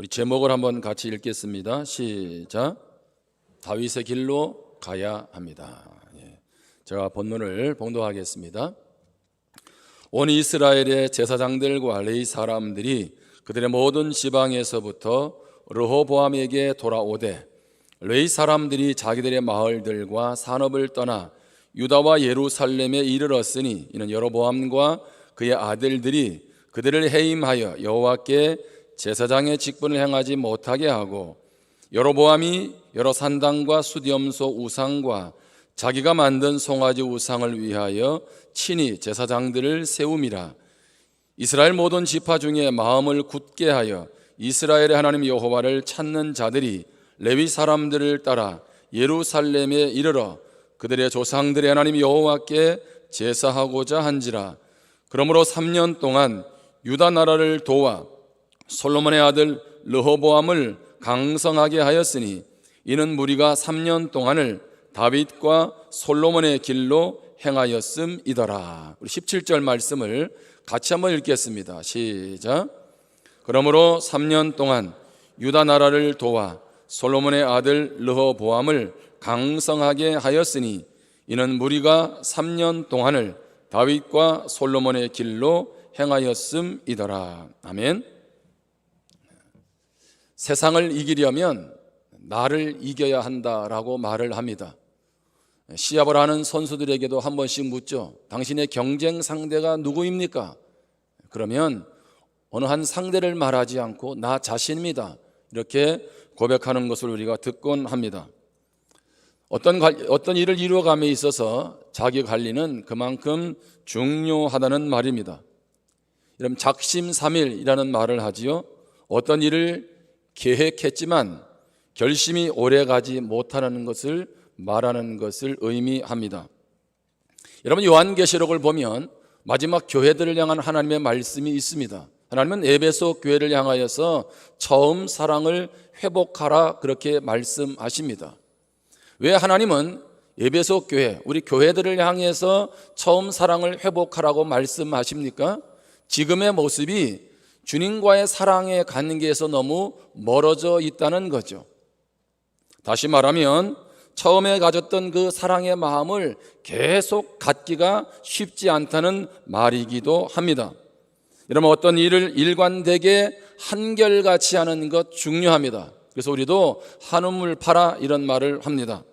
우리 제목을 한번 같이 읽겠습니다. 시작. 다윗의 길로 가야 합니다. 제가 본문을 봉독하겠습니다. 온 이스라엘의 제사장들과 레위 사람들이 그들의 모든 지방에서부터 르호보암에게 돌아오되, 레위 사람들이 자기들의 마을들과 산업을 떠나 유다와 예루살렘에 이르렀으니 이는 여로보암과 그의 아들들이 그들을 해임하여 여호와께 제사장의 직분을 행하지 못하게 하고, 여로보암이 여러 산당과 수염소 우상과 자기가 만든 송아지 우상을 위하여 친히 제사장들을 세움이라. 이스라엘 모든 지파 중에 마음을 굳게 하여 이스라엘의 하나님 여호와를 찾는 자들이 레위 사람들을 따라 예루살렘에 이르러 그들의 조상들의 하나님 여호와께 제사하고자 한지라. 그러므로 3년 동안 유다 나라를 도와 솔로몬의 아들 르호보암을 강성하게 하였으니 이는 무리가 3년 동안을 다윗과 솔로몬의 길로 행하였음이더라. 우리 17절 말씀을 같이 한번 읽겠습니다. 시작. 그러므로 3년 동안 유다 나라를 도와 솔로몬의 아들 르호보암을 강성하게 하였으니 이는 무리가 3년 동안을 다윗과 솔로몬의 길로 행하였음이더라. 아멘. 세상을 이기려면 나를 이겨야 한다라고 말을 합니다. 시합을 하는 선수들에게도 한 번씩 묻죠. 당신의 경쟁 상대가 누구입니까? 그러면 어느 한 상대를 말하지 않고 나 자신입니다, 이렇게 고백하는 것을 우리가 듣곤 합니다. 어떤 일을 이루어감에 있어서 자기 관리는 그만큼 중요하다는 말입니다. 이런 작심삼일이라는 말을 하지요. 어떤 일을 계획했지만 결심이 오래가지 못하는 것을 말하는 것을 의미합니다. 여러분, 요한계시록을 보면 마지막 교회들을 향한 하나님의 말씀이 있습니다. 하나님은 에베소 교회를 향하여서 처음 사랑을 회복하라, 그렇게 말씀하십니다. 왜 하나님은 에베소 교회, 우리 교회들을 향해서 처음 사랑을 회복하라고 말씀하십니까? 지금의 모습이 주님과의 사랑의 관계에서 너무 멀어져 있다는 거죠. 다시 말하면 처음에 가졌던 그 사랑의 마음을 계속 갖기가 쉽지 않다는 말이기도 합니다. 여러분, 어떤 일을 일관되게 한결같이 하는 것 중요합니다. 그래서 우리도 한우물 팔아, 이런 말을 합니다.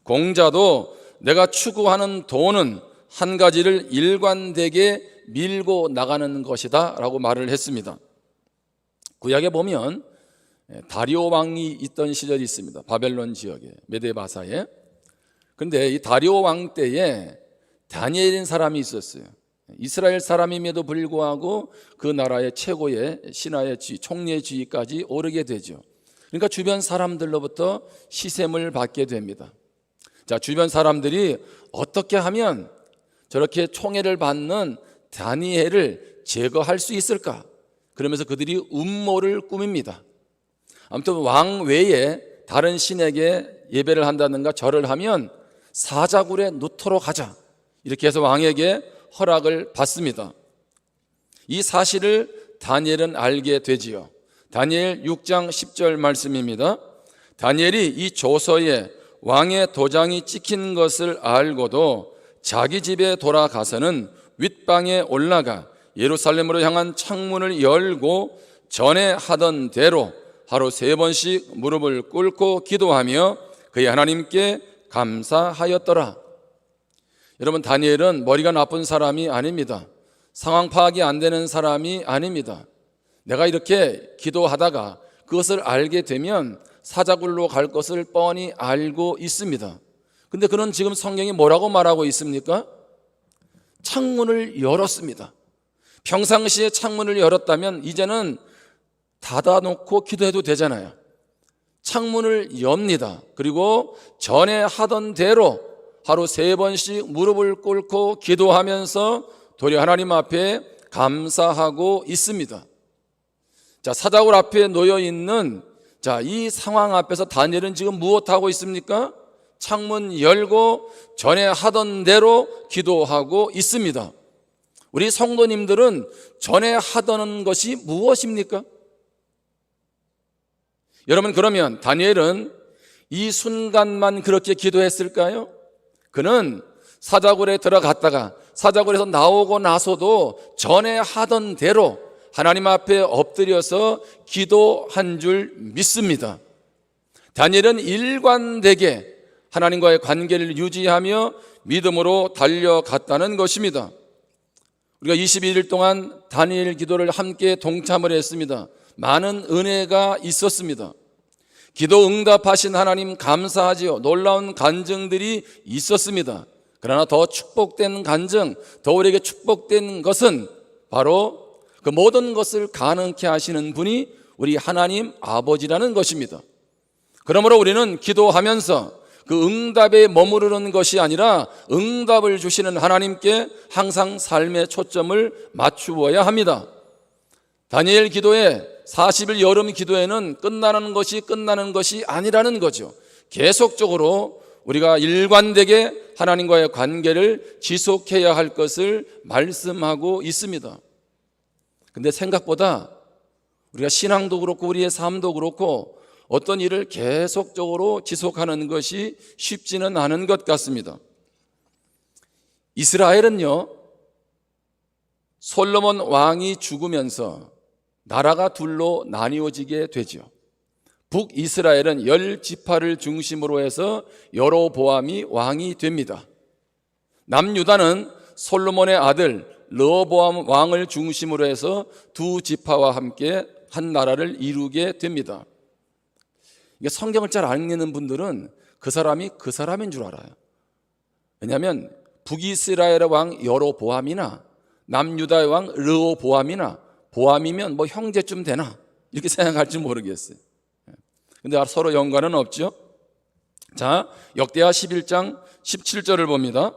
공자도 내가 추구하는 도는 한 가지를 일관되게 밀고 나가는 것이다 라고 말을 했습니다. 구약에 보면 다리오 왕이 있던 시절이 있습니다. 바벨론 지역에, 메데바사에. 그런데 이 다리오 왕 때에 다니엘이라는 사람이 있었어요. 이스라엘 사람임에도 불구하고 그 나라의 최고의 신하의 지위, 총리의 지위까지 오르게 되죠. 그러니까 주변 사람들로부터 시샘을 받게 됩니다. 자, 주변 사람들이 어떻게 하면 저렇게 총애를 받는 다니엘을 제거할 수 있을까? 그러면서 그들이 음모를 꾸밉니다. 아무튼 왕 외에 다른 신에게 예배를 한다든가 절을 하면 사자굴에 넣도록 하자, 이렇게 해서 왕에게 허락을 받습니다. 이 사실을 다니엘은 알게 되지요. 다니엘 6장 10절 말씀입니다. 다니엘이 이 조서에 왕의 도장이 찍힌 것을 알고도 자기 집에 돌아가서는 윗방에 올라가 예루살렘으로 향한 창문을 열고 전에 하던 대로 하루 3번씩 무릎을 꿇고 기도하며 그의 하나님께 감사하였더라. 여러분, 다니엘은 머리가 나쁜 사람이 아닙니다. 상황 파악이 안 되는 사람이 아닙니다. 내가 이렇게 기도하다가 그것을 알게 되면 사자굴로 갈 것을 뻔히 알고 있습니다. 근데 그는 지금 성경이 뭐라고 말하고 있습니까? 창문을 열었습니다. 평상시에 창문을 열었다면 이제는 닫아놓고 기도해도 되잖아요. 창문을 엽니다. 그리고 전에 하던 대로 하루 3번씩 무릎을 꿇고 기도하면서 도리어 하나님 앞에 감사하고 있습니다. 자, 사자굴 앞에 놓여있는 이 상황 앞에서 다니엘은 지금 무엇하고 있습니까? 창문 열고 전에 하던 대로 기도하고 있습니다. 우리 성도님들은 전에 하던 것이 무엇입니까? 여러분, 그러면 다니엘은 이 순간만 그렇게 기도했을까요? 그는 사자굴에 들어갔다가 사자굴에서 나오고 나서도 전에 하던 대로 하나님 앞에 엎드려서 기도한 줄 믿습니다. 다니엘은 일관되게 하나님과의 관계를 유지하며 믿음으로 달려갔다는 것입니다. 우리가 22일 동안 다니엘 기도를 함께 동참을 했습니다. 많은 은혜가 있었습니다. 기도 응답하신 하나님 감사하지요. 놀라운 간증들이 있었습니다. 그러나 더 축복된 간증, 더 우리에게 축복된 것은 바로 그 모든 것을 가능케 하시는 분이 우리 하나님 아버지라는 것입니다. 그러므로 우리는 기도하면서 그 응답에 머무르는 것이 아니라 응답을 주시는 하나님께 항상 삶의 초점을 맞추어야 합니다. 다니엘 기도에 40일 여름 기도에는 끝나는 것이 아니라는 거죠. 계속적으로 우리가 일관되게 하나님과의 관계를 지속해야 할 것을 말씀하고 있습니다. 근데 생각보다 우리가 신앙도 그렇고 우리의 삶도 그렇고 어떤 일을 계속적으로 지속하는 것이 쉽지는 않은 것 같습니다. 이스라엘은요, 솔로몬 왕이 죽으면서 나라가 둘로 나뉘어지게 되죠. 북이스라엘은 10지파를 중심으로 해서 여로보암이 왕이 됩니다. 남유다는 솔로몬의 아들 르호보암 왕을 중심으로 해서 2지파와 함께 한 나라를 이루게 됩니다. 이게 성경을 잘 안 읽는 분들은 그 사람이 그 사람인 줄 알아요. 왜냐하면 북이스라엘의 왕 여로보암이나 남유다의 왕 르호보암이나 보암이면 뭐 형제쯤 되나 이렇게 생각할지 모르겠어요. 근데 서로 연관은 없죠. 자, 역대하 11장 17절을 봅니다.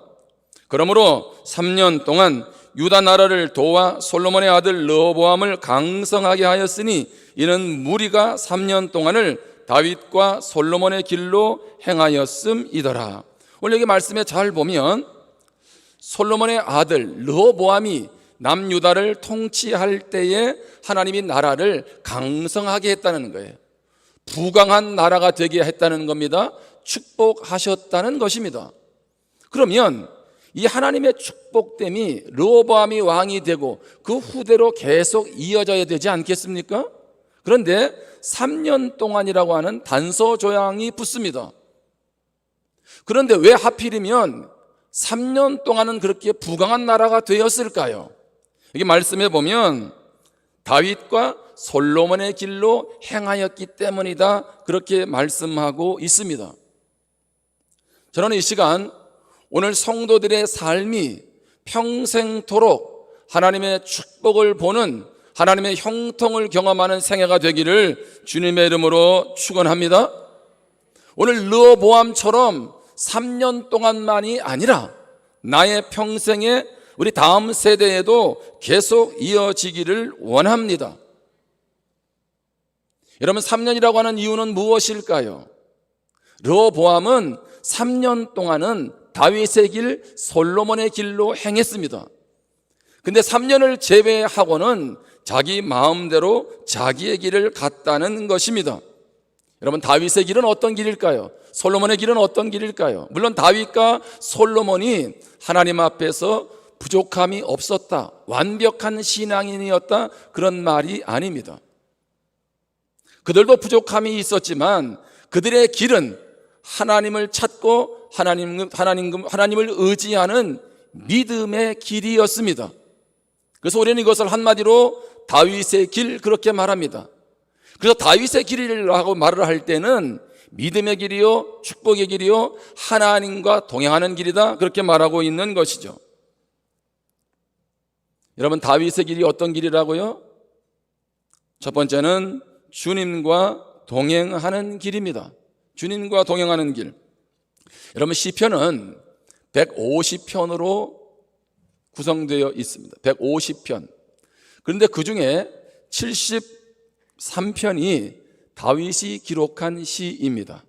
그러므로 3년 동안 유다 나라를 도와 솔로몬의 아들 르호보암을 강성하게 하였으니 이는 무리가 3년 동안을 다윗과 솔로몬의 길로 행하였음이더라. 오늘 여기 말씀에 잘 보면 솔로몬의 아들 르호보암이 남유다를 통치할 때에 하나님이 나라를 강성하게 했다는 거예요. 부강한 나라가 되게 했다는 겁니다. 축복하셨다는 것입니다. 그러면 이 하나님의 축복됨이 르호보암이 왕이 되고 그 후대로 계속 이어져야 되지 않겠습니까? 그런데 3년 동안이라고 하는 단서 조항이 붙습니다. 그런데 왜 하필이면 3년 동안은 그렇게 부강한 나라가 되었을까요? 여기 말씀해 보면 다윗과 솔로몬의 길로 행하였기 때문이다, 그렇게 말씀하고 있습니다. 저는 이 시간 오늘 성도들의 삶이 평생토록 하나님의 축복을 보는, 하나님의 형통을 경험하는 생애가 되기를 주님의 이름으로 축원합니다. 오늘 르호보암처럼 3년 동안만이 아니라 나의 평생에 우리 다음 세대에도 계속 이어지기를 원합니다. 여러분, 3년이라고 하는 이유는 무엇일까요? 르호보암은 3년 동안은 다윗의 길, 솔로몬의 길로 행했습니다. 근데 3년을 제외하고는 자기 마음대로 자기의 길을 갔다는 것입니다. 여러분, 다윗의 길은 어떤 길일까요? 솔로몬의 길은 어떤 길일까요? 물론 다윗과 솔로몬이 하나님 앞에서 부족함이 없었다, 완벽한 신앙인이었다, 그런 말이 아닙니다. 그들도 부족함이 있었지만 그들의 길은 하나님을 찾고 하나님을 의지하는 믿음의 길이었습니다. 그래서 우리는 이것을 한마디로 다윗의 길, 그렇게 말합니다. 그래서 다윗의 길이라고 말을 할 때는 믿음의 길이요, 축복의 길이요, 하나님과 동행하는 길이다, 그렇게 말하고 있는 것이죠. 여러분, 다윗의 길이 어떤 길이라고요? 첫 번째는 주님과 동행하는 길입니다. 주님과 동행하는 길. 여러분, 시편은 150편으로 구성되어 있습니다. 150편. 그런데 그 중에 73편이 다윗이 기록한 시입니다.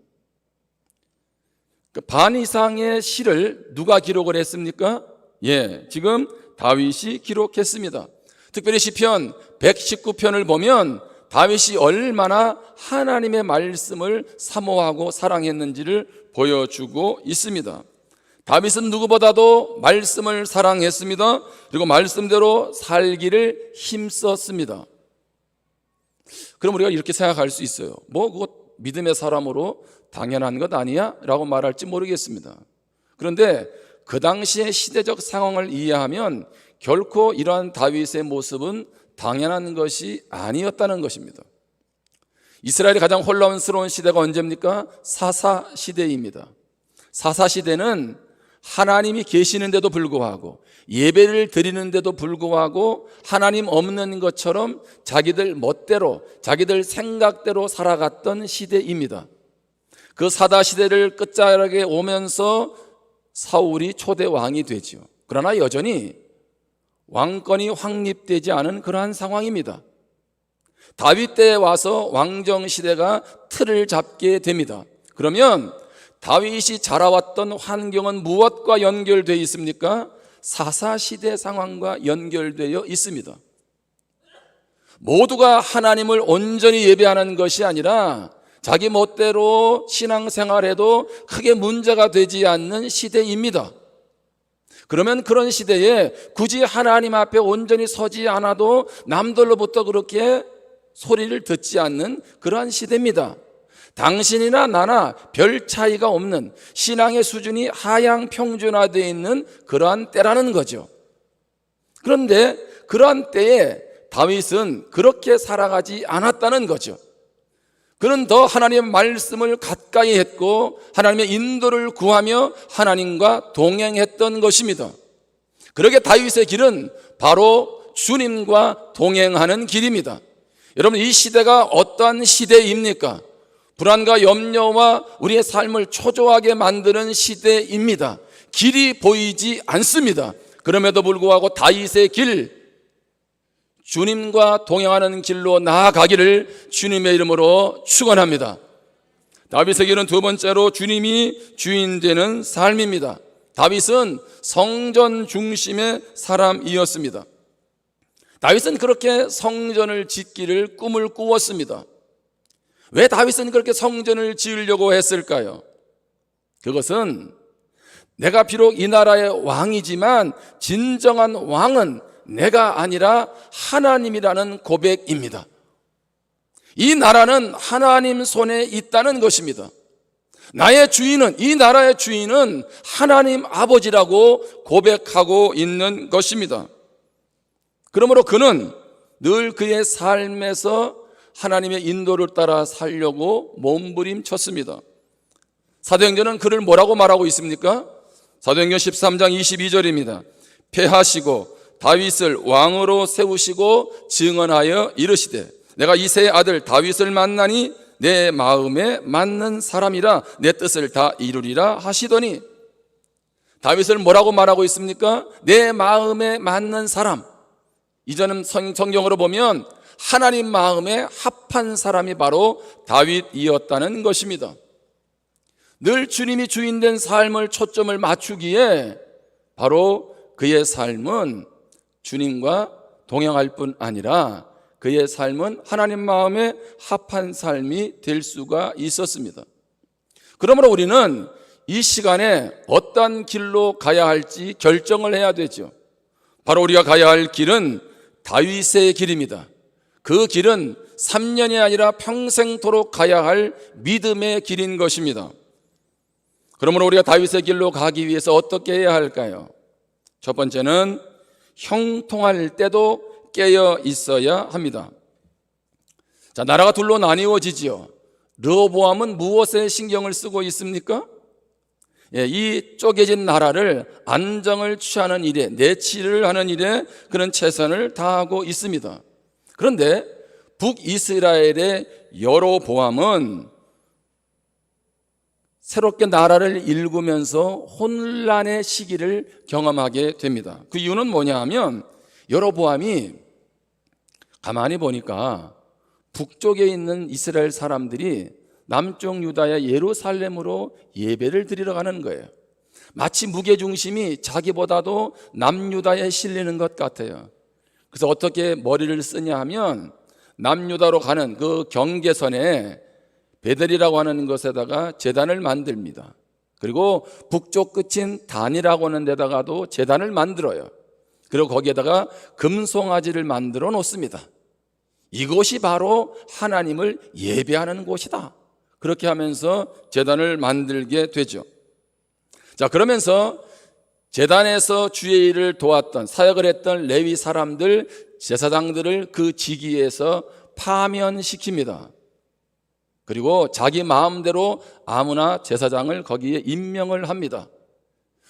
반 이상의 시를 누가 기록을 했습니까? 지금 다윗이 기록했습니다. 특별히 시편 119편을 보면 다윗이 얼마나 하나님의 말씀을 사모하고 사랑했는지를 보여주고 있습니다. 다윗은 누구보다도 말씀을 사랑했습니다. 그리고 말씀대로 살기를 힘썼습니다. 그럼 우리가 이렇게 생각할 수 있어요. 그거 믿음의 사람으로 당연한 것 아니야? 라고 말할지 모르겠습니다. 그런데 그 당시의 시대적 상황을 이해하면 결코 이러한 다윗의 모습은 당연한 것이 아니었다는 것입니다. 이스라엘이 가장 혼란스러운 시대가 언제입니까? 사사 시대입니다. 사사 시대는 하나님이 계시는데도 불구하고 예배를 드리는데도 불구하고 하나님 없는 것처럼 자기들 멋대로 자기들 생각대로 살아갔던 시대입니다. 그 사다 시대를 끝자락에 오면서 사울이 초대 왕이 되죠. 그러나 여전히 왕권이 확립되지 않은 그러한 상황입니다. 다윗 때에 와서 왕정 시대가 틀을 잡게 됩니다. 그러면 다윗이 자라왔던 환경은 무엇과 연결되어 있습니까? 사사시대 상황과 연결되어 있습니다. 모두가 하나님을 온전히 예배하는 것이 아니라 자기 멋대로 신앙생활해도 크게 문제가 되지 않는 시대입니다. 그러면 그런 시대에 굳이 하나님 앞에 온전히 서지 않아도 남들로부터 그렇게 소리를 듣지 않는 그러한 시대입니다. 당신이나 나나 별 차이가 없는 신앙의 수준이 하향 평준화되어 있는 그러한 때라는 거죠. 그런데 그러한 때에 다윗은 그렇게 살아가지 않았다는 거죠. 그는 더 하나님의 말씀을 가까이 했고 하나님의 인도를 구하며 하나님과 동행했던 것입니다. 그러게 다윗의 길은 바로 주님과 동행하는 길입니다. 여러분, 이 시대가 어떠한 시대입니까? 불안과 염려와 우리의 삶을 초조하게 만드는 시대입니다. 길이 보이지 않습니다. 그럼에도 불구하고 다윗의 길, 주님과 동행하는 길로 나아가기를 주님의 이름으로 축원합니다. 다윗의 길은 두 번째로 주님이 주인 되는 삶입니다. 다윗은 성전 중심의 사람이었습니다. 다윗은 그렇게 성전을 짓기를 꿈을 꾸었습니다. 왜 다윗은 그렇게 성전을 지으려고 했을까요? 그것은 내가 비록 이 나라의 왕이지만 진정한 왕은 내가 아니라 하나님이라는 고백입니다. 이 나라는 하나님 손에 있다는 것입니다. 나의 주인은, 이 나라의 주인은 하나님 아버지라고 고백하고 있는 것입니다. 그러므로 그는 늘 그의 삶에서 하나님의 인도를 따라 살려고 몸부림쳤습니다. 사도행전은 그를 뭐라고 말하고 있습니까? 사도행전 13장 22절입니다. 패하시고 다윗을 왕으로 세우시고 증언하여 이르시되 내가 이새의 아들 다윗을 만나니 내 마음에 맞는 사람이라 내 뜻을 다 이루리라 하시더니, 다윗을 뭐라고 말하고 있습니까? 내 마음에 맞는 사람. 이전은 성경으로 보면 하나님 마음에 합한 사람이 바로 다윗이었다는 것입니다. 늘 주님이 주인된 삶을 초점을 맞추기에 바로 그의 삶은 주님과 동행할 뿐 아니라 그의 삶은 하나님 마음에 합한 삶이 될 수가 있었습니다. 그러므로 우리는 이 시간에 어떤 길로 가야 할지 결정을 해야 되죠. 바로 우리가 가야 할 길은 다윗의 길입니다. 그 길은 3년이 아니라 평생토록 가야 할 믿음의 길인 것입니다. 그러므로 우리가 다윗의 길로 가기 위해서 어떻게 해야 할까요? 첫 번째는 형통할 때도 깨어 있어야 합니다. 자, 나라가 둘로 나뉘어지지요. 르호보암은 무엇에 신경을 쓰고 있습니까? 이 쪼개진 나라를 안정을 취하는 일에, 내치를 하는 일에 그런 최선을 다하고 있습니다. 그런데 북이스라엘의 여로보암은 새롭게 나라를 일구면서 혼란의 시기를 경험하게 됩니다. 그 이유는 뭐냐 하면 여로보암이 가만히 보니까 북쪽에 있는 이스라엘 사람들이 남쪽 유다의 예루살렘으로 예배를 드리러 가는 거예요. 마치 무게중심이 자기보다도 남유다에 실리는 것 같아요. 그래서 어떻게 머리를 쓰냐 하면 남유다로 가는 그 경계선에 베델이라고 하는 것에다가 제단을 만듭니다. 그리고 북쪽 끝인 단이라고 하는 데다가도 제단을 만들어요. 그리고 거기에다가 금송아지를 만들어 놓습니다. 이곳이 바로 하나님을 예배하는 곳이다. 그렇게 하면서 제단을 만들게 되죠. 자, 그러면서 제단에서 주의 일을 도왔던, 사역을 했던 레위 사람들, 제사장들을 그 직위에서 파면시킵니다. 그리고 자기 마음대로 아무나 제사장을 거기에 임명을 합니다.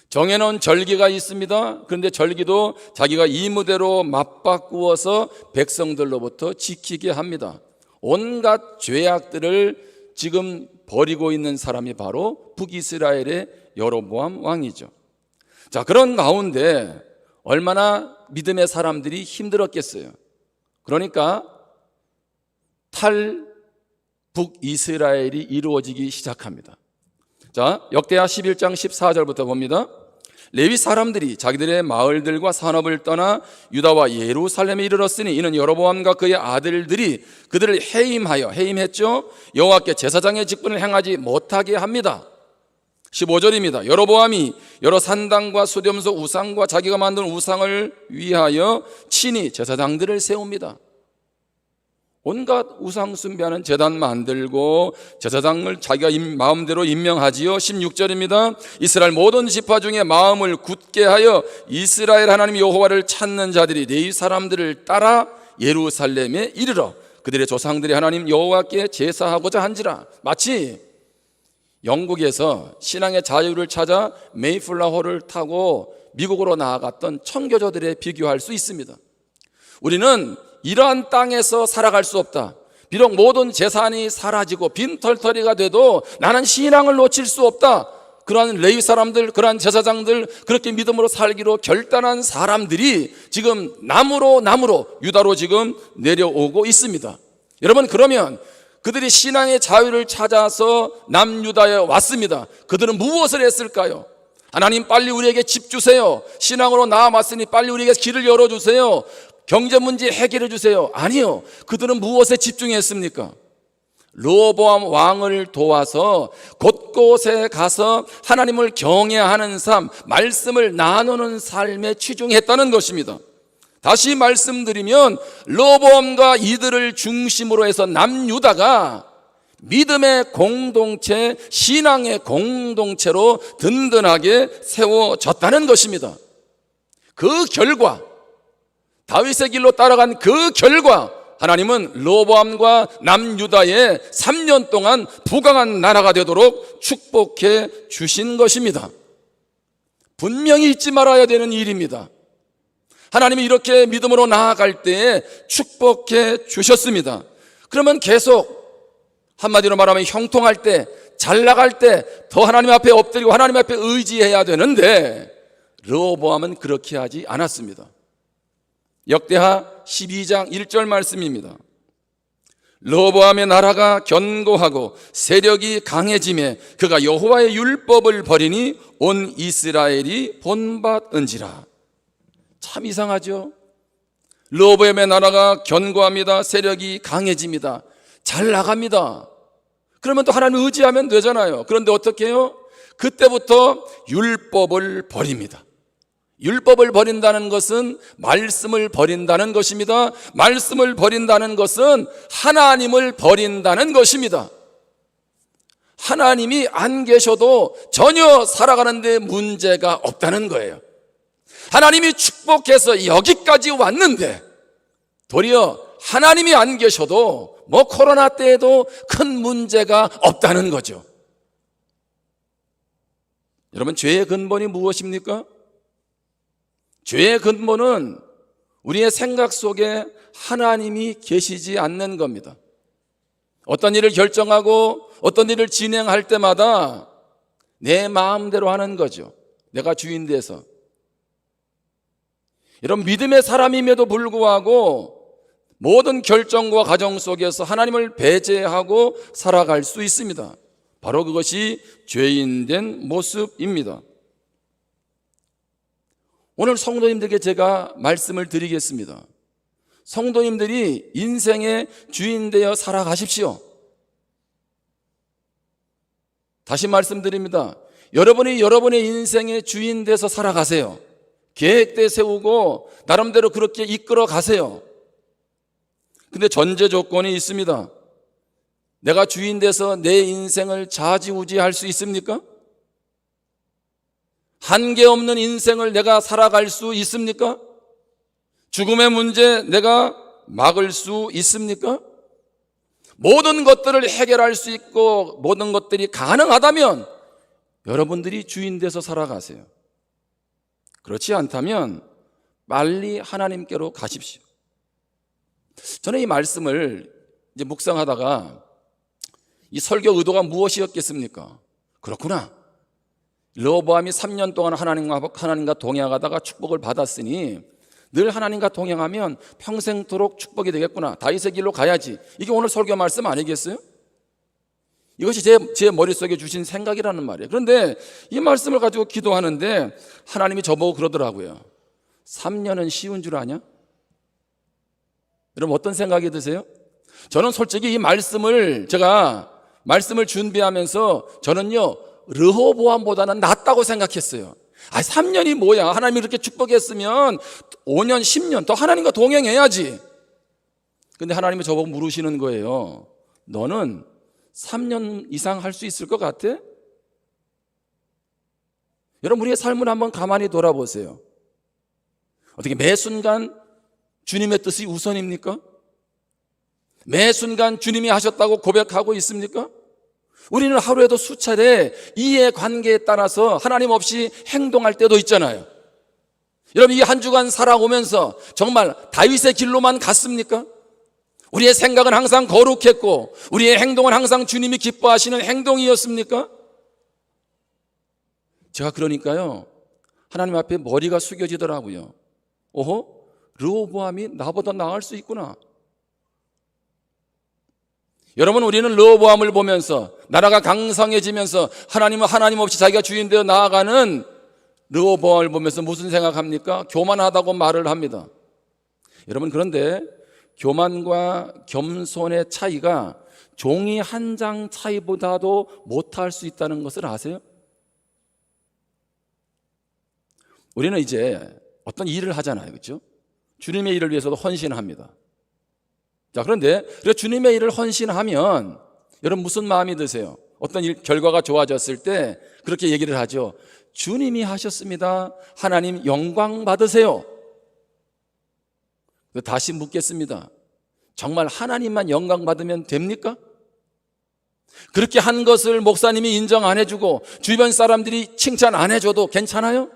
정해놓은 절기가 있습니다. 그런데 절기도 자기가 이무대로 맞바꾸어서 백성들로부터 지키게 합니다. 온갖 죄악들을 지금 벌이고 있는 사람이 바로 북이스라엘의 여로보암 왕이죠. 자, 그런 가운데 얼마나 믿음의 사람들이 힘들었겠어요. 그러니까 탈북이스라엘이 이루어지기 시작합니다. 자, 역대하 11장 14절부터 봅니다. 레위 사람들이 자기들의 마을들과 산업을 떠나 유다와 예루살렘에 이르렀으니 이는 여로보암과 그의 아들들이 그들을 해임했죠. 여호와께 제사장의 직분을 행하지 못하게 합니다. 15절입니다. 여로보암이 여러 산당과 수렴소 우상과 자기가 만든 우상을 위하여 친히 제사장들을 세웁니다. 온갖 우상 숭배하는 제단 만들고 제사장을 자기가 마음대로 임명하지요. 16절입니다. 이스라엘 모든 지파 중에 마음을 굳게 하여 이스라엘 하나님 여호와를 찾는 자들이 레위 사람들을 따라 예루살렘에 이르러 그들의 조상들이 하나님 여호와께 제사하고자 한지라. 마치 영국에서 신앙의 자유를 찾아 메이플라워를 타고 미국으로 나아갔던 선교조들에 비교할 수 있습니다. 우리는 이러한 땅에서 살아갈 수 없다. 비록 모든 재산이 사라지고 빈털터리가 돼도 나는 신앙을 놓칠 수 없다. 그러한 레위 사람들, 그러한 제사장들, 그렇게 믿음으로 살기로 결단한 사람들이 지금 남으로 유다로 지금 내려오고 있습니다. 여러분, 그러면 그들이 신앙의 자유를 찾아서 남유다에 왔습니다. 그들은 무엇을 했을까요? 하나님, 빨리 우리에게 집 주세요. 신앙으로 나아왔으니 빨리 우리에게 길을 열어주세요. 경제 문제 해결해 주세요. 아니요. 그들은 무엇에 집중했습니까? 르호보암 왕을 도와서 곳곳에 가서 하나님을 경외하는 삶, 말씀을 나누는 삶에 치중했다는 것입니다. 다시 말씀드리면 르호보암과 이들을 중심으로 해서 남유다가 믿음의 공동체, 신앙의 공동체로 든든하게 세워졌다는 것입니다. 그 결과, 다윗의 길로 따라간 그 결과 하나님은 르호보암과 남유다에 3년 동안 부강한 나라가 되도록 축복해 주신 것입니다. 분명히 잊지 말아야 되는 일입니다. 하나님이 이렇게 믿음으로 나아갈 때에 축복해 주셨습니다. 그러면 계속 한마디로 말하면 형통할 때, 잘 나갈 때 더 하나님 앞에 엎드리고 하나님 앞에 의지해야 되는데 르호보암은 그렇게 하지 않았습니다. 역대하 12장 1절 말씀입니다. 르호보암의 나라가 견고하고 세력이 강해짐에 그가 여호와의 율법을 버리니 온 이스라엘이 본받은지라. 참 이상하죠? 르호보암의 나라가 견고합니다. 세력이 강해집니다. 잘 나갑니다. 그러면 또 하나님 의지하면 되잖아요. 그런데 어떻게 해요? 그때부터 율법을 버립니다. 율법을 버린다는 것은 말씀을 버린다는 것입니다. 말씀을 버린다는 것은 하나님을 버린다는 것입니다. 하나님이 안 계셔도 전혀 살아가는 데 문제가 없다는 거예요. 하나님이 축복해서 여기까지 왔는데 도리어 하나님이 안 계셔도 코로나 때에도 큰 문제가 없다는 거죠. 여러분, 죄의 근본이 무엇입니까? 죄의 근본은 우리의 생각 속에 하나님이 계시지 않는 겁니다. 어떤 일을 결정하고 어떤 일을 진행할 때마다 내 마음대로 하는 거죠. 내가 주인 돼서. 이런 믿음의 사람임에도 불구하고 모든 결정과 과정 속에서 하나님을 배제하고 살아갈 수 있습니다. 바로 그것이 죄인된 모습입니다. 오늘 성도님들에게 제가 말씀을 드리겠습니다. 성도님들이 인생의 주인 되어 살아가십시오. 다시 말씀드립니다. 여러분이 여러분의 인생의 주인 돼서 살아가세요. 계획대 세우고 나름대로 그렇게 이끌어 가세요. 근데 전제 조건이 있습니다. 내가 주인 돼서 내 인생을 좌지우지할 수 있습니까? 한계 없는 인생을 내가 살아갈 수 있습니까? 죽음의 문제 내가 막을 수 있습니까? 모든 것들을 해결할 수 있고 모든 것들이 가능하다면 여러분들이 주인 돼서 살아가세요. 그렇지 않다면 빨리 하나님께로 가십시오. 저는 이 말씀을 이제 묵상하다가 이 설교 의도가 무엇이었겠습니까? 그렇구나. 르호보암이 3년 동안 하나님과 동행하다가 축복을 받았으니 늘 하나님과 동행하면 평생토록 축복이 되겠구나. 다윗의 길로 가야지. 이게 오늘 설교 말씀 아니겠어요? 이것이 제 머릿속에 주신 생각이라는 말이에요. 그런데 이 말씀을 가지고 기도하는데 하나님이 저보고 그러더라고요. 3년은 쉬운 줄 아냐? 여러분 어떤 생각이 드세요? 저는 솔직히 이 제가 말씀을 준비하면서 저는요 르호보암보다는 낫다고 생각했어요. 3년이 뭐야? 하나님이 그렇게 축복했으면 5년, 10년 더 하나님과 동행해야지. 근데 하나님이 저보고 물으시는 거예요. 너는 3년 이상 할 수 있을 것 같아? 여러분 우리의 삶을 한번 가만히 돌아보세요. 어떻게 매 순간 주님의 뜻이 우선입니까? 매 순간 주님이 하셨다고 고백하고 있습니까? 우리는 하루에도 수차례 이해관계에 따라서 하나님 없이 행동할 때도 있잖아요. 여러분 이 한 주간 살아오면서 정말 다윗의 길로만 갔습니까? 우리의 생각은 항상 거룩했고 우리의 행동은 항상 주님이 기뻐하시는 행동이었습니까? 제가 그러니까요 하나님 앞에 머리가 숙여지더라고요. 오호, 르호보암이 나보다 나을 수 있구나. 여러분 우리는 르호보암을 보면서 나라가 강성해지면서 하나님은 하나님 없이 자기가 주인 되어 나아가는 르호보암을 보면서 무슨 생각합니까? 교만하다고 말을 합니다. 여러분 그런데 교만과 겸손의 차이가 종이 한 장 차이보다도 못할 수 있다는 것을 아세요? 우리는 이제 어떤 일을 하잖아요, 그렇죠? 주님의 일을 위해서도 헌신합니다. 자, 그런데 주님의 일을 헌신하면 여러분 무슨 마음이 드세요? 어떤 결과가 좋아졌을 때 그렇게 얘기를 하죠. 주님이 하셨습니다. 하나님 영광 받으세요. 다시 묻겠습니다. 정말 하나님만 영광 받으면 됩니까? 그렇게 한 것을 목사님이 인정 안 해주고 주변 사람들이 칭찬 안 해줘도 괜찮아요?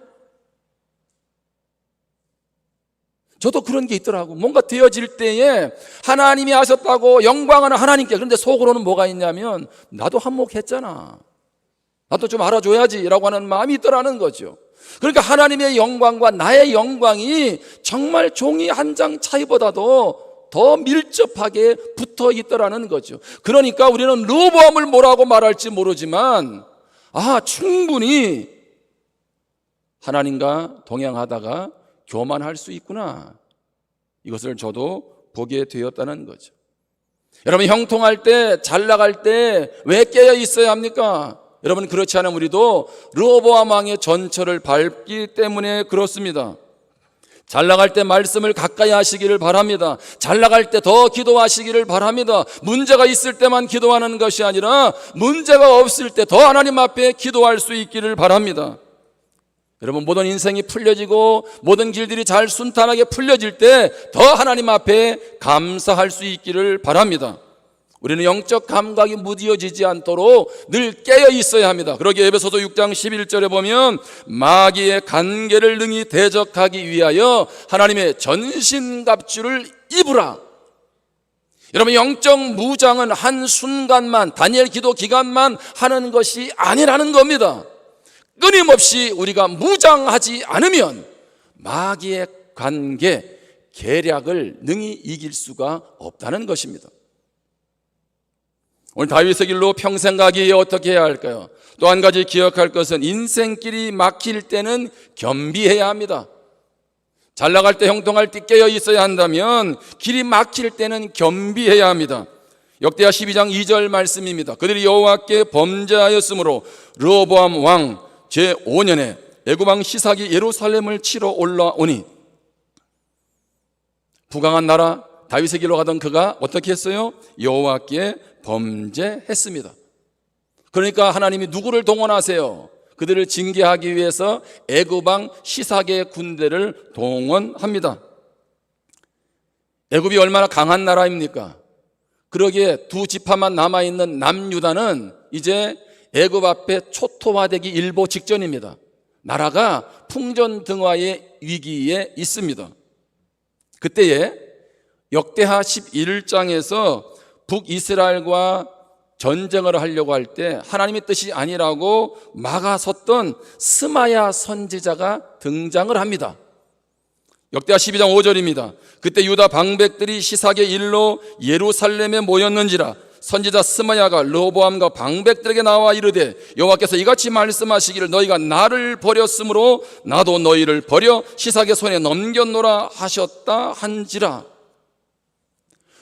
저도 그런 게 있더라고. 뭔가 되어질 때에 하나님이 하셨다고 영광은 하나님께. 그런데 속으로는 뭐가 있냐면 나도 한몫했잖아. 나도 좀 알아줘야지 라고 하는 마음이 있더라는 거죠. 그러니까 하나님의 영광과 나의 영광이 정말 종이 한 장 차이보다도 더 밀접하게 붙어 있더라는 거죠. 그러니까 우리는 르호보암을 뭐라고 말할지 모르지만 충분히 하나님과 동행하다가 교만할 수 있구나. 이것을 저도 보게 되었다는 거죠. 여러분 형통할 때, 잘 나갈 때 왜 깨어 있어야 합니까? 여러분 그렇지 않으면 우리도 르호보암 왕의 전철을 밟기 때문에 그렇습니다. 잘 나갈 때 말씀을 가까이 하시기를 바랍니다. 잘 나갈 때 더 기도하시기를 바랍니다. 문제가 있을 때만 기도하는 것이 아니라 문제가 없을 때 더 하나님 앞에 기도할 수 있기를 바랍니다. 여러분 모든 인생이 풀려지고 모든 길들이 잘 순탄하게 풀려질 때 더 하나님 앞에 감사할 수 있기를 바랍니다. 우리는 영적 감각이 무디어지지 않도록 늘 깨어 있어야 합니다. 그러기에 에베소서 6장 11절에 보면 마귀의 간계를 능히 대적하기 위하여 하나님의 전신갑주를 입으라. 여러분 영적 무장은 한순간만 다니엘 기도 기간만 하는 것이 아니라는 겁니다. 끊임없이 우리가 무장하지 않으면 마귀의 관계, 계략을 능히 이길 수가 없다는 것입니다. 오늘 다윗의 길로 평생 가기 위해 어떻게 해야 할까요? 또 한 가지 기억할 것은 인생길이 막힐 때는 겸비해야 합니다. 잘 나갈 때 형통할 때 깨어 있어야 한다면 길이 막힐 때는 겸비해야 합니다. 역대하 12장 2절 말씀입니다. 그들이 여호와께 범죄하였으므로 르호보암 왕 제5년에 애굽 왕 시삭이 예루살렘을 치러 올라오니, 부강한 나라 다윗의 길로 가던 그가 어떻게 했어요? 여호와께 범죄했습니다. 그러니까 하나님이 누구를 동원하세요? 그들을 징계하기 위해서 애굽 왕 시삭의 군대를 동원합니다. 애굽이 얼마나 강한 나라입니까? 그러기에 두 지파만 남아있는 남유다는 이제 애굽 앞에 초토화되기 일보 직전입니다. 나라가 풍전등화의 위기에 있습니다. 그때에 역대하 11장에서 북이스라엘과 전쟁을 하려고 할 때 하나님의 뜻이 아니라고 막아섰던 스마야 선지자가 등장을 합니다. 역대하 12장 5절입니다. 그때 유다 방백들이 시삭의 일로 예루살렘에 모였는지라 선지자 스마야가 르호보암과 방백들에게 나와 이르되 여호와께서 이같이 말씀하시기를 너희가 나를 버렸으므로 나도 너희를 버려 시삭의 손에 넘겼노라 하셨다 한지라.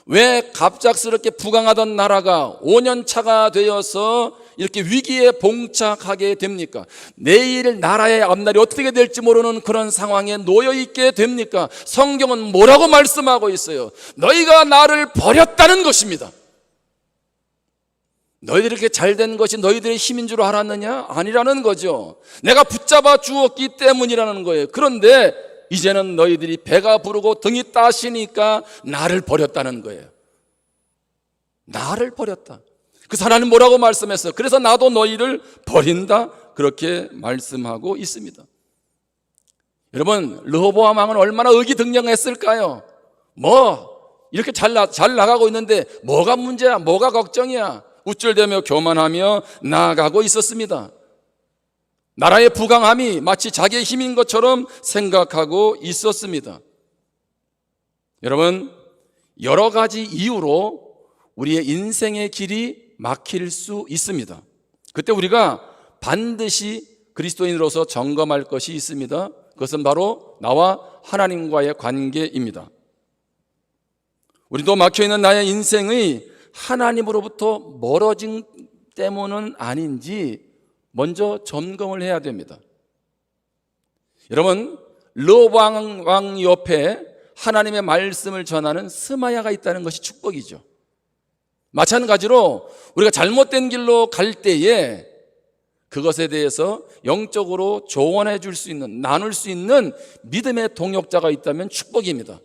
왜 갑작스럽게 부강하던 나라가 5년 차가 되어서 이렇게 위기에 봉착하게 됩니까? 내일 나라의 앞날이 어떻게 될지 모르는 그런 상황에 놓여 있게 됩니까? 성경은 뭐라고 말씀하고 있어요? 너희가 나를 버렸다는 것입니다. 너희들이 이렇게 잘된 것이 너희들의 힘인 줄 알았느냐? 아니라는 거죠. 내가 붙잡아 주었기 때문이라는 거예요. 그런데 이제는 너희들이 배가 부르고 등이 따시니까 나를 버렸다는 거예요. 나를 버렸다. 그 하나님 뭐라고 말씀했어요? 그래서 나도 너희를 버린다, 그렇게 말씀하고 있습니다. 여러분, 르호보암 왕은 얼마나 의기등령했을까요? 이렇게 잘 나가고 있는데 뭐가 문제야? 뭐가 걱정이야? 우쭐대며 교만하며 나아가고 있었습니다. 나라의 부강함이 마치 자기의 힘인 것처럼 생각하고 있었습니다. 여러분, 여러 가지 이유로 우리의 인생의 길이 막힐 수 있습니다. 그때 우리가 반드시 그리스도인으로서 점검할 것이 있습니다. 그것은 바로 나와 하나님과의 관계입니다. 우리도 막혀있는 나의 인생의 하나님으로부터 멀어진 때문은 아닌지 먼저 점검을 해야 됩니다. 여러분, 르호보암 왕 옆에 하나님의 말씀을 전하는 스마야가 있다는 것이 축복이죠. 마찬가지로 우리가 잘못된 길로 갈 때에 그것에 대해서 영적으로 조언해 줄 수 있는, 나눌 수 있는 믿음의 동역자가 있다면 축복입니다.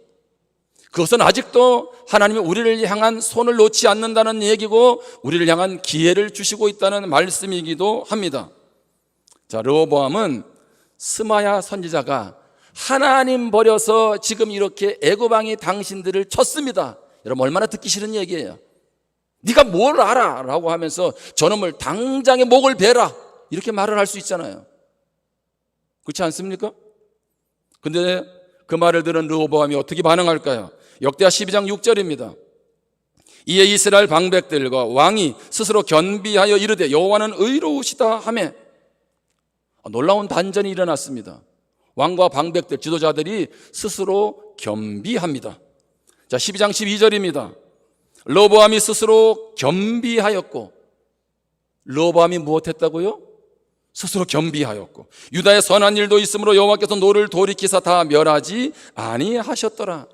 그것은 아직도 하나님이 우리를 향한 손을 놓지 않는다는 얘기고 우리를 향한 기회를 주시고 있다는 말씀이기도 합니다. 자, 르호보암은 스마야 선지자가 하나님 버려서 지금 이렇게 애굽 왕이 당신들을 쳤습니다. 여러분, 얼마나 듣기 싫은 얘기예요. 네가 뭘 알아? 라고 하면서 저놈을 당장에 목을 베라, 이렇게 말을 할 수 있잖아요. 그렇지 않습니까? 근데 그 말을 들은 르호보암이 어떻게 반응할까요? 역대하 12장 6절입니다. 이에 이스라엘 방백들과 왕이 스스로 겸비하여 이르되 여호와는 의로우시다 하매, 놀라운 반전이 일어났습니다. 왕과 방백들, 지도자들이 스스로 겸비합니다. 자, 12장 12절입니다. 르호보암이 스스로 겸비하였고, 르호보암이 무엇했다고요? 스스로 겸비하였고, 유다의 선한 일도 있으므로 여호와께서 노를 돌이키사 다 멸하지 아니하셨더라.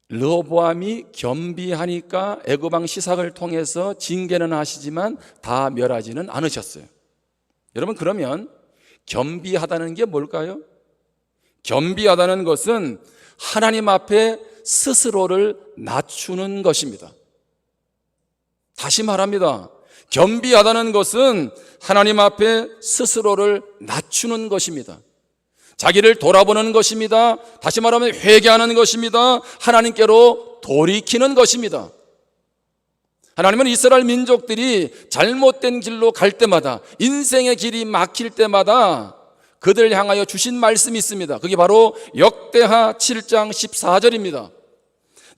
르호보암이 겸비하니까 애굽 왕 시삭을 통해서 징계는 하시지만 다 멸하지는 않으셨어요. 여러분, 그러면 겸비하다는 게 뭘까요? 겸비하다는 것은 하나님 앞에 스스로를 낮추는 것입니다. 다시 말합니다. 겸비하다는 것은 하나님 앞에 스스로를 낮추는 것입니다. 자기를 돌아보는 것입니다. 다시 말하면 회개하는 것입니다. 하나님께로 돌이키는 것입니다. 하나님은 이스라엘 민족들이 잘못된 길로 갈 때마다, 인생의 길이 막힐 때마다 그들을 향하여 주신 말씀이 있습니다. 그게 바로 역대하 7장 14절입니다.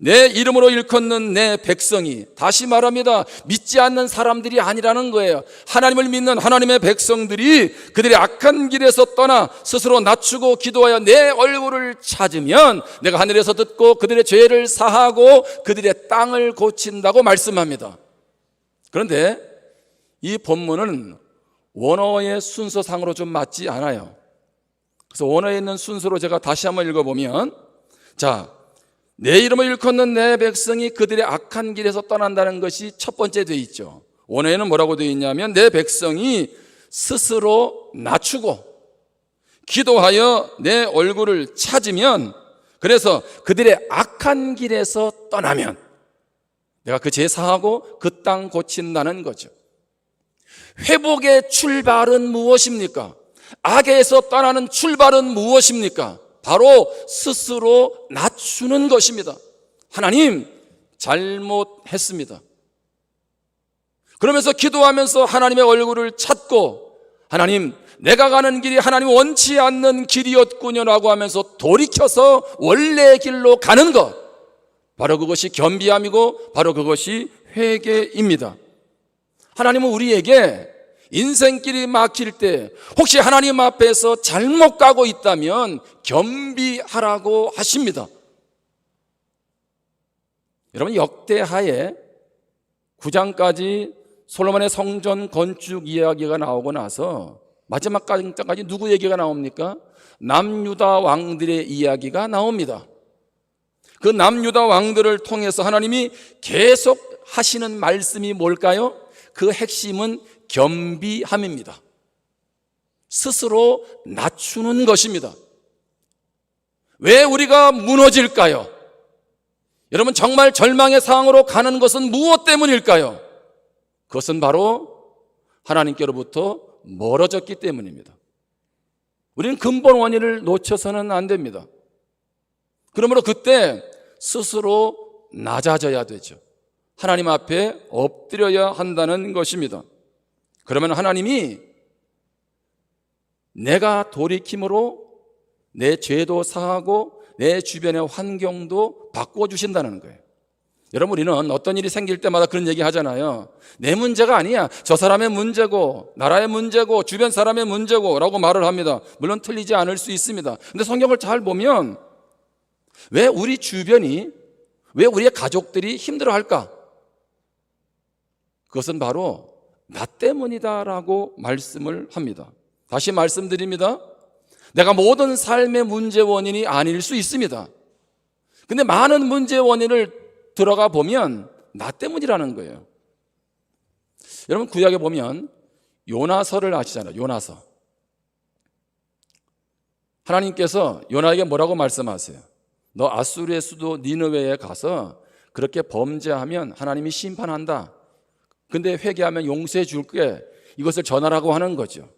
내 이름으로 일컫는 내 백성이, 다시 말합니다, 믿지 않는 사람들이 아니라는 거예요. 하나님을 믿는 하나님의 백성들이 그들의 악한 길에서 떠나 스스로 낮추고 기도하여 내 얼굴을 찾으면 내가 하늘에서 듣고 그들의 죄를 사하고 그들의 땅을 고친다고 말씀합니다. 그런데 이 본문은 원어의 순서상으로 좀 맞지 않아요. 그래서 원어에 있는 순서로 제가 다시 한번 읽어보면, 자, 내 이름을 일컫는 내 백성이 그들의 악한 길에서 떠난다는 것이 첫 번째 되어 있죠. 원어에는 뭐라고 되어 있냐면, 내 백성이 스스로 낮추고 기도하여 내 얼굴을 찾으면, 그래서 그들의 악한 길에서 떠나면 내가 그 죄 사하고 그 땅 고친다는 거죠. 회복의 출발은 무엇입니까? 악에서 떠나는 출발은 무엇입니까? 바로 스스로 낮추는 것입니다. 하나님, 잘못했습니다. 그러면서 기도하면서 하나님의 얼굴을 찾고, 하나님, 내가 가는 길이 하나님 원치 않는 길이었군요라고 하면서 돌이켜서 원래의 길로 가는 것, 바로 그것이 겸비함이고 바로 그것이 회개입니다. 하나님은 우리에게 인생길이 막힐 때 혹시 하나님 앞에서 잘못 가고 있다면 겸비하라고 하십니다. 여러분, 역대하에 9장까지 솔로몬의 성전 건축 이야기가 나오고 나서 마지막 장까지 누구 얘기가 나옵니까? 남유다 왕들의 이야기가 나옵니다. 그 남유다 왕들을 통해서 하나님이 계속 하시는 말씀이 뭘까요? 그 핵심은 겸비함입니다. 스스로 낮추는 것입니다. 왜 우리가 무너질까요? 여러분, 정말 절망의 상황으로 가는 것은 무엇 때문일까요? 그것은 바로 하나님께로부터 멀어졌기 때문입니다. 우리는 근본 원인을 놓쳐서는 안 됩니다. 그러므로 그때 스스로 낮아져야 되죠. 하나님 앞에 엎드려야 한다는 것입니다. 그러면 하나님이 내가 돌이킴으로 내 죄도 사하고 내 주변의 환경도 바꿔주신다는 거예요. 여러분, 우리는 어떤 일이 생길 때마다 그런 얘기 하잖아요. 내 문제가 아니야, 저 사람의 문제고 나라의 문제고 주변 사람의 문제고 라고 말을 합니다. 물론 틀리지 않을 수 있습니다. 그런데 성경을 잘 보면 왜 우리 주변이, 왜 우리의 가족들이 힘들어할까? 그것은 바로 나 때문이다라고 말씀을 합니다. 다시 말씀드립니다. 내가 모든 삶의 문제 원인이 아닐 수 있습니다. 근데 많은 문제 원인을 들어가 보면 나 때문이라는 거예요. 여러분, 구약에 보면 요나서를 아시잖아요. 요나서. 하나님께서 요나에게 뭐라고 말씀하세요? 너 아수르의 수도 니느웨에 가서 그렇게 범죄하면 하나님이 심판한다. 근데 회개하면 용서해 줄게. 이것을 전하라고 하는 거죠.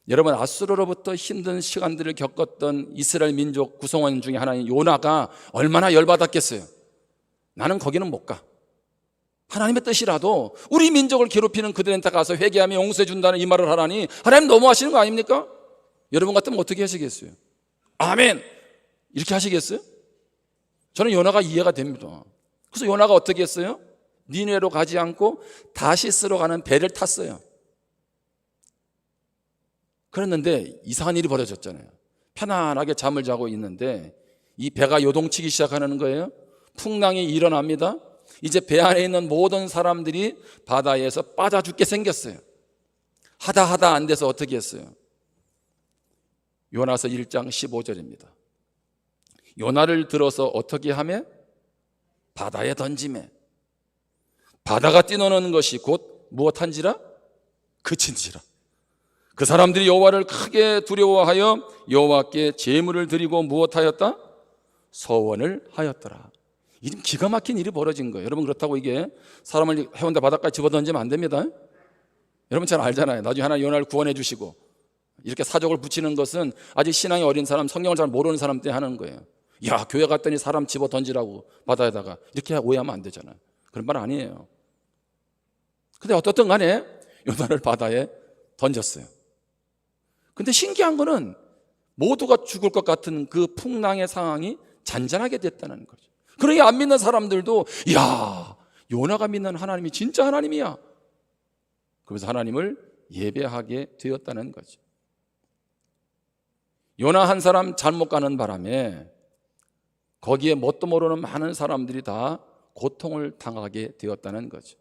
여러분, 아수르로부터 힘든 시간들을 겪었던 이스라엘 민족 구성원 중에 하나인 요나가 얼마나 열받았겠어요. 나는 거기는 못 가. 하나님의 뜻이라도 우리 민족을 괴롭히는 그들한테 가서 회개하며 용서해 준다는 이 말을 하라니 하나님 너무하시는 거 아닙니까? 여러분 같으면 어떻게 하시겠어요? 아멘! 이렇게 하시겠어요? 저는 요나가 이해가 됩니다. 그래서 요나가 어떻게 했어요? 니느웨로 가지 않고 다시스로 가는 배를 탔어요. 그랬는데 이상한 일이 벌어졌잖아요. 편안하게 잠을 자고 있는데 이 배가 요동치기 시작하는 거예요. 풍랑이 일어납니다. 이제 배 안에 있는 모든 사람들이 바다에서 빠져 죽게 생겼어요. 하다 안 돼서 어떻게 했어요? 요나서 1장 15절입니다. 요나를 들어서 어떻게 하매? 바다에 던지매. 바다가 뛰노는 것이 곧 무엇한지라? 그친지라. 그 사람들이 여호와를 크게 두려워하여 여호와께 제물을 드리고 무엇하였다? 서원을 하였더라. 이 기가 막힌 일이 벌어진 거예요. 여러분, 그렇다고 이게 사람을 해운대 바닷가에 집어던지면 안 됩니다. 여러분 잘 알잖아요. 나중에 하나님 요나를 구원해 주시고 이렇게 사족을 붙이는 것은 아직 신앙이 어린 사람, 성경을 잘 모르는 사람 때문에 하는 거예요. 야, 교회 갔더니 사람 집어던지라고 바다에다가, 이렇게 오해하면 안 되잖아요. 그런 말 아니에요. 근데 어떻든 간에 요나를 바다에 던졌어요. 근데 신기한 거는 모두가 죽을 것 같은 그 풍랑의 상황이 잔잔하게 됐다는 거죠. 그러니 안 믿는 사람들도 야, 요나가 믿는 하나님이 진짜 하나님이야. 그래서 하나님을 예배하게 되었다는 거죠. 요나 한 사람 잘못 가는 바람에 거기에 뭣도 모르는 많은 사람들이 다 고통을 당하게 되었다는 거죠.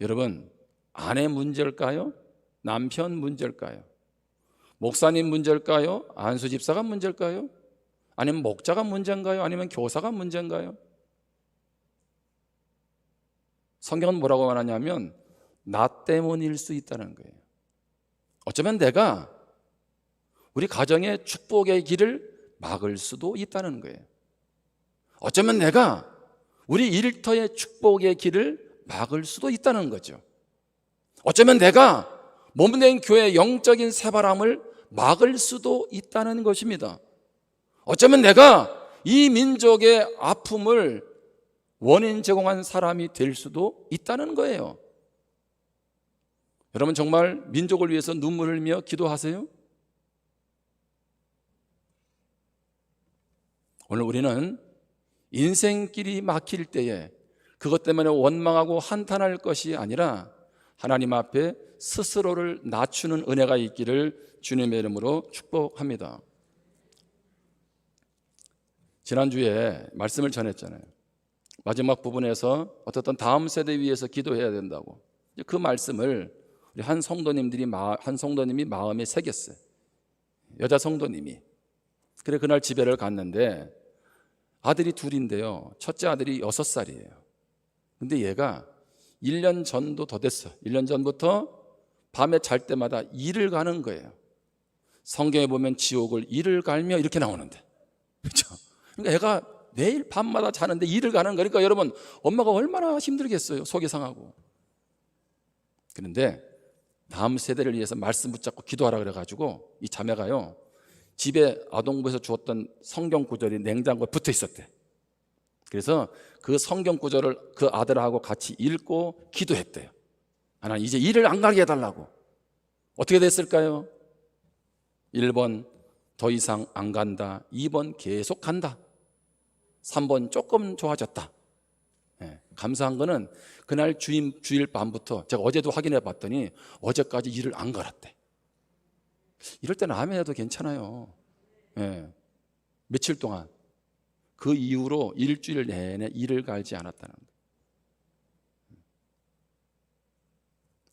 여러분, 아내 문제일까요? 남편 문제일까요? 목사님 문제일까요? 안수 집사가 문제일까요? 아니면 목자가 문제인가요? 아니면 교사가 문제인가요? 성경은 뭐라고 말하냐면 나 때문일 수 있다는 거예요. 어쩌면 내가 우리 가정의 축복의 길을 막을 수도 있다는 거예요. 어쩌면 내가 우리 일터의 축복의 길을 막을 수도 있다는 거죠. 어쩌면 내가 몸된 교회의 영적인 새바람을 막을 수도 있다는 것입니다. 어쩌면 내가 이 민족의 아픔을 원인 제공한 사람이 될 수도 있다는 거예요. 여러분 정말 민족을 위해서 눈물을 흘리며 기도하세요? 오늘 우리는 인생길이 막힐 때에 그것 때문에 원망하고 한탄할 것이 아니라 하나님 앞에 스스로를 낮추는 은혜가 있기를 주님의 이름으로 축복합니다. 지난주에 말씀을 전했잖아요. 마지막 부분에서 어떻든 다음 세대 위해서 기도해야 된다고. 그 말씀을 우리 한 성도님이 마음에 새겼어요. 여자 성도님이. 그래 그날 집회를 갔는데 아들이 둘인데요. 첫째 아들이 6살이에요. 근데 얘가 1년 전도 더 됐어. 1년 전부터 밤에 잘 때마다 이를 가는 거예요. 성경에 보면 지옥을 이를 갈며 이렇게 나오는데. 그렇죠? 그러니까 애가 매일 밤마다 자는데 이를 가는 거니까 여러분 엄마가 얼마나 힘들겠어요. 속이 상하고. 그런데 다음 세대를 위해서 말씀 붙잡고 기도하라 그래가지고 이 자매가요. 집에 아동부에서 주었던 성경 구절이 냉장고에 붙어 있었대. 그래서 그 성경 구절을 그 아들하고 같이 읽고 기도했대요. 하나님 이제 일을 안 가게 해달라고. 어떻게 됐을까요? 1번 더 이상 안 간다. 2번 계속 간다. 3번 조금 좋아졌다. 네, 감사한 거는 그날 주일 밤부터 제가 어제도 확인해 봤더니 어제까지 일을 안 갈았대. 이럴 때는 아멘 해도 괜찮아요. 네, 며칠 동안 그 이후로 일주일 내내 일을 갈지 않았다는 거예요.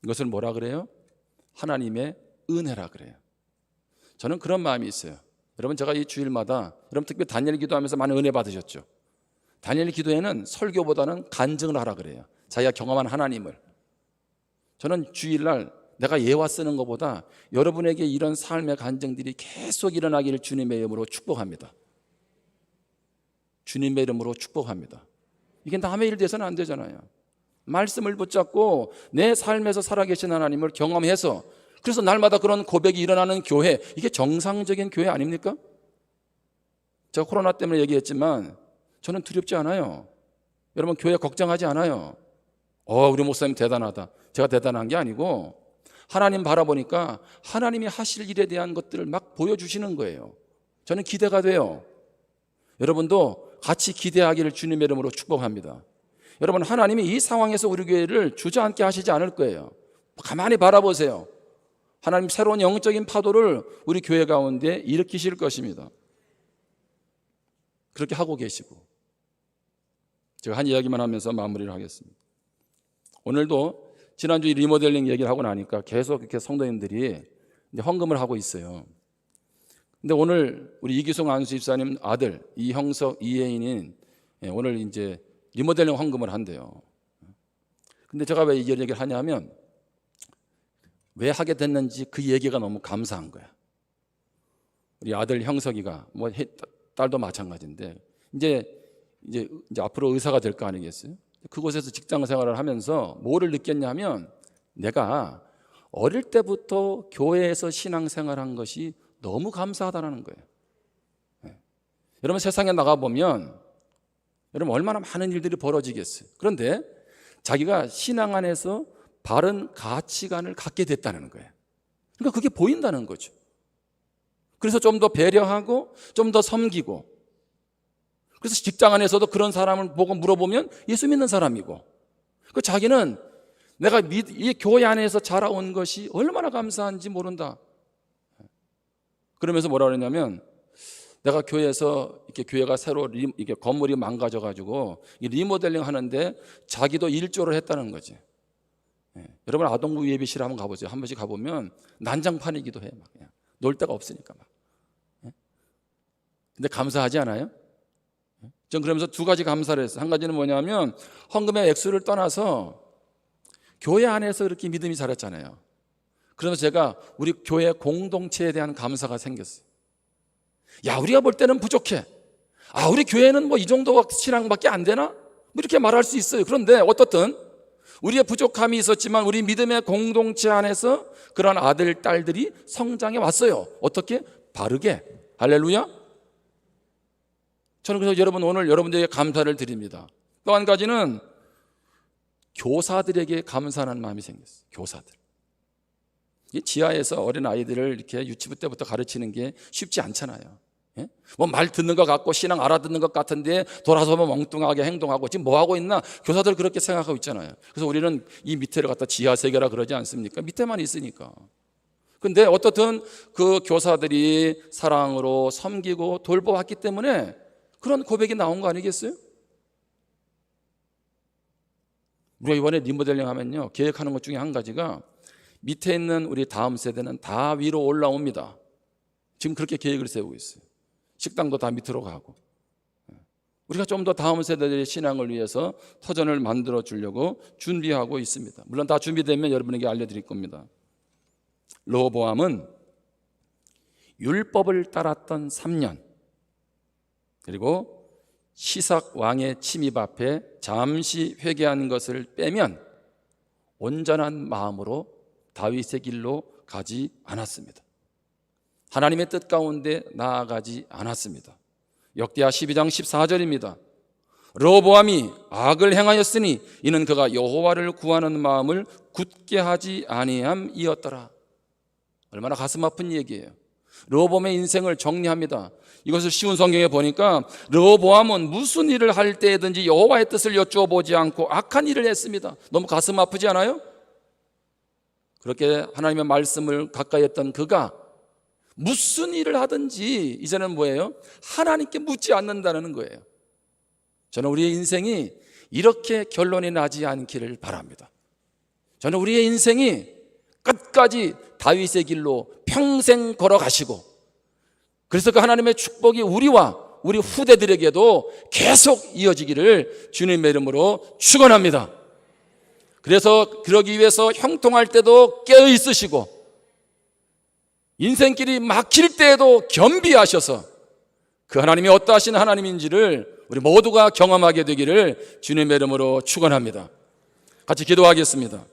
이것을 뭐라 그래요? 하나님의 은혜라 그래요. 저는 그런 마음이 있어요. 여러분 제가 이 주일마다 여러분 특별히 다니엘 기도하면서 많은 은혜 받으셨죠? 다니엘 기도에는 설교보다는 간증을 하라 그래요. 자기가 경험한 하나님을. 저는 주일날 내가 예화 쓰는 것보다 여러분에게 이런 삶의 간증들이 계속 일어나기를 주님의 이름으로 축복합니다. 주님의 이름으로 축복합니다. 이게 남의 일 돼서는 안 되잖아요. 말씀을 붙잡고 내 삶에서 살아계신 하나님을 경험해서 그래서 날마다 그런 고백이 일어나는 교회, 이게 정상적인 교회 아닙니까? 제가 코로나 때문에 얘기했지만 저는 두렵지 않아요. 여러분 교회 걱정하지 않아요. 우리 목사님 대단하다. 제가 대단한 게 아니고 하나님 바라보니까 하나님이 하실 일에 대한 것들을 막 보여주시는 거예요. 저는 기대가 돼요. 여러분도 같이 기대하기를 주님의 이름으로 축복합니다. 여러분 하나님이 이 상황에서 우리 교회를 주저앉게 하시지 않을 거예요. 가만히 바라보세요. 하나님 새로운 영적인 파도를 우리 교회 가운데 일으키실 것입니다. 그렇게 하고 계시고 제가 한 이야기만 하면서 마무리를 하겠습니다. 오늘도 지난주에 리모델링 얘기를 하고 나니까 계속 이렇게 성도님들이 이제 헌금을 하고 있어요. 근데 오늘 우리 이기송 안수 집사님 아들 이형석 이혜인이 오늘 이제 리모델링 헌금을 한대요. 근데 제가 왜 이 얘기를 하냐면 왜 하게 됐는지 그 얘기가 너무 감사한 거야. 우리 아들 형석이가 뭐 딸도 마찬가지인데 이제 앞으로 의사가 될 거 아니겠어요? 그곳에서 직장 생활을 하면서 뭐를 느꼈냐면 내가 어릴 때부터 교회에서 신앙생활한 것이 너무 감사하다는 거예요. 네. 여러분 세상에 나가보면 여러분 얼마나 많은 일들이 벌어지겠어요. 그런데 자기가 신앙 안에서 바른 가치관을 갖게 됐다는 거예요. 그러니까 그게 보인다는 거죠. 그래서 좀 더 배려하고 좀 더 섬기고 그래서 직장 안에서도 그런 사람을 보고 물어보면 예수 믿는 사람이고, 그 자기는 내가 이 교회 안에서 자라온 것이 얼마나 감사한지 모른다. 그러면서 뭐라 그러냐면, 내가 교회에서 이렇게 교회가 새로 이렇게 건물이 망가져가지고 리모델링 하는데 자기도 일조를 했다는 거지. 여러분 아동부 예비실 한번 가보세요. 한 번씩 가보면 난장판이기도 해. 막 놀 데가 없으니까 막. 근데 감사하지 않아요? 전 그러면서 두 가지 감사를 했어요. 한 가지는 뭐냐면 헌금의 액수를 떠나서 교회 안에서 이렇게 믿음이 자랐잖아요. 그러면서 제가 우리 교회 공동체에 대한 감사가 생겼어요. 야, 우리가 볼 때는 부족해. 아, 우리 교회는 뭐 이 정도 신앙밖에 안 되나? 뭐 이렇게 말할 수 있어요. 그런데 어떻든 우리의 부족함이 있었지만 우리 믿음의 공동체 안에서 그런 아들, 딸들이 성장해 왔어요. 어떻게? 바르게. 할렐루야. 저는 그래서 여러분 오늘 여러분들에게 감사를 드립니다. 또 한 가지는 교사들에게 감사하는 마음이 생겼어요. 교사들. 이 지하에서 어린 아이들을 이렇게 유치부 때부터 가르치는 게 쉽지 않잖아요. 뭐 말 듣는 것 같고 신앙 알아듣는 것 같은데 돌아서면 멍뚱하게 행동하고 지금 뭐 하고 있나? 교사들 그렇게 생각하고 있잖아요. 그래서 우리는 이 밑에를 갖다 지하 세계라 그러지 않습니까? 밑에만 있으니까. 근데 어떻든 그 교사들이 사랑으로 섬기고 돌보았기 때문에 그런 고백이 나온 거 아니겠어요? 우리가 이번에 리모델링 하면요, 계획하는 것 중에 한 가지가 밑에 있는 우리 다음 세대는 다 위로 올라옵니다. 지금 그렇게 계획을 세우고 있어요. 식당도 다 밑으로 가고. 우리가 좀 더 다음 세대들의 신앙을 위해서 터전을 만들어 주려고 준비하고 있습니다. 물론 다 준비되면 여러분에게 알려드릴 겁니다. 르호보암은 율법을 따랐던 3년, 그리고 시삭 왕의 침입 앞에 잠시 회개한 것을 빼면 온전한 마음으로 다윗의 길로 가지 않았습니다. 하나님의 뜻 가운데 나아가지 않았습니다. 역대하 12장 14절입니다. 르호보암이 악을 행하였으니 이는 그가 여호와를 구하는 마음을 굳게 하지 아니함이었더라. 얼마나 가슴 아픈 얘기예요. 르호보암의 인생을 정리합니다. 이것을 쉬운 성경에 보니까 르호보암은 무슨 일을 할 때든지 여호와의 뜻을 여쭈어보지 않고 악한 일을 했습니다. 너무 가슴 아프지 않아요? 그렇게 하나님의 말씀을 가까이 했던 그가 무슨 일을 하든지 이제는 뭐예요? 하나님께 묻지 않는다는 거예요. 저는 우리의 인생이 이렇게 결론이 나지 않기를 바랍니다. 저는 우리의 인생이 끝까지 다윗의 길로 평생 걸어가시고, 그래서 그 하나님의 축복이 우리와 우리 후대들에게도 계속 이어지기를 주님의 이름으로 축원합니다. 그래서 그러기 위해서 형통할 때도 깨어 있으시고 인생길이 막힐 때에도 겸비하셔서 그 하나님이 어떠하신 하나님인지를 우리 모두가 경험하게 되기를 주님의 이름으로 축원합니다. 같이 기도하겠습니다.